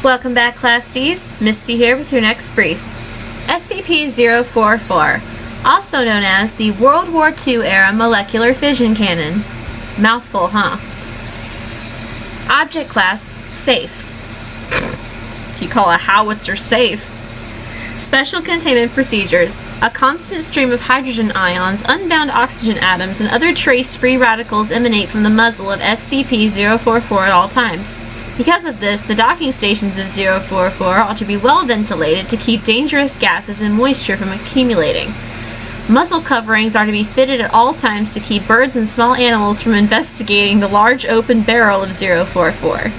Welcome back, Class Ds. Misty here with your next brief. SCP-044, also known as the World War II era molecular fission cannon. Mouthful, huh? Object class, safe. If you call a howitzer safe. Special containment procedures. A constant stream of hydrogen ions, unbound oxygen atoms, and other trace free radicals emanate from the muzzle of SCP-044 at all times. Because of this, the docking stations of 044 ought to be well ventilated to keep dangerous gases and moisture from accumulating. Muzzle coverings are to be fitted at all times to keep birds and small animals from investigating the large open barrel of 044.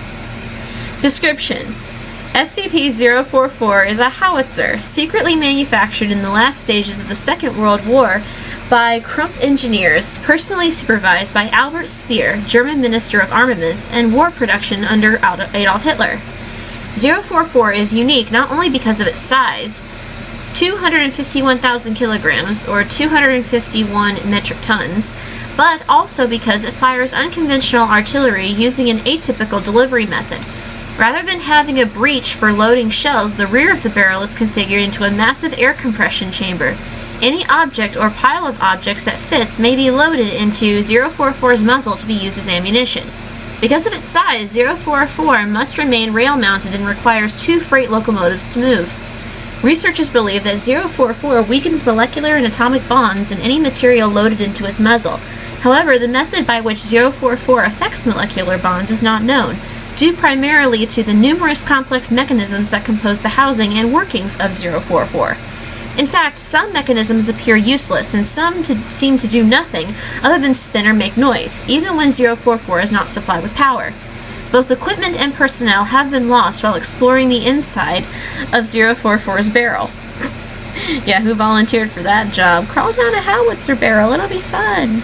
Description: SCP-044 is a howitzer secretly manufactured in the last stages of the Second World War by Krupp engineers, personally supervised by Albert Speer, German Minister of Armaments and War Production under Adolf Hitler. 044 is unique not only because of its size, 251,000 kilograms, or 251 metric tons, but also because it fires unconventional artillery using an atypical delivery method. Rather than having a breech for loading shells, the rear of the barrel is configured into a massive air compression chamber. Any object or pile of objects that fits may be loaded into 044's muzzle to be used as ammunition. Because of its size, 044 must remain rail-mounted and requires 2 freight locomotives to move. Researchers believe that 044 weakens molecular and atomic bonds in any material loaded into its muzzle. However, the method by which 044 affects molecular bonds is not known, due primarily to the numerous complex mechanisms that compose the housing and workings of 044. In fact, some mechanisms appear useless, and some seem to do nothing other than spin or make noise, even when 044 is not supplied with power. Both equipment and personnel have been lost while exploring the inside of 044's barrel. Yeah, who volunteered for that job? Crawl down a howitzer barrel, it'll be fun.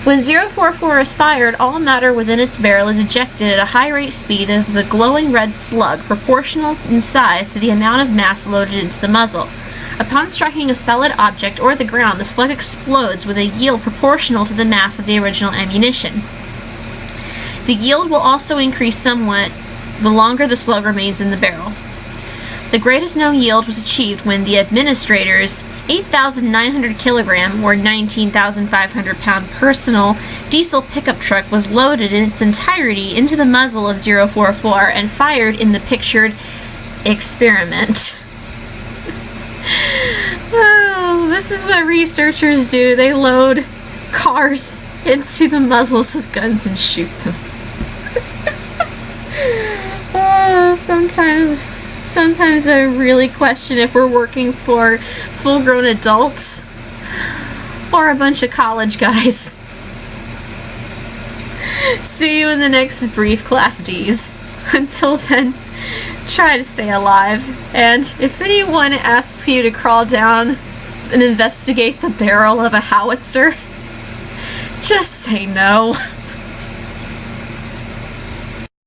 When 044 is fired, all matter within its barrel is ejected at a high rate speed as a glowing red slug, proportional in size to the amount of mass loaded into the muzzle. Upon striking a solid object or the ground, the slug explodes with a yield proportional to the mass of the original ammunition. The yield will also increase somewhat the longer the slug remains in the barrel. The greatest known yield was achieved when the administrator's 8,900 kilogram or 19,500 pound personal diesel pickup truck was loaded in its entirety into the muzzle of 044 and fired in the pictured experiment. Oh, this is what researchers do. They load cars into the muzzles of guns and shoot them. Sometimes I really question if we're working for full-grown adults or a bunch of college guys. See you in the next brief, Class Ds. Until then, try to stay alive. And if anyone asks you to crawl down and investigate the barrel of a howitzer, just say no.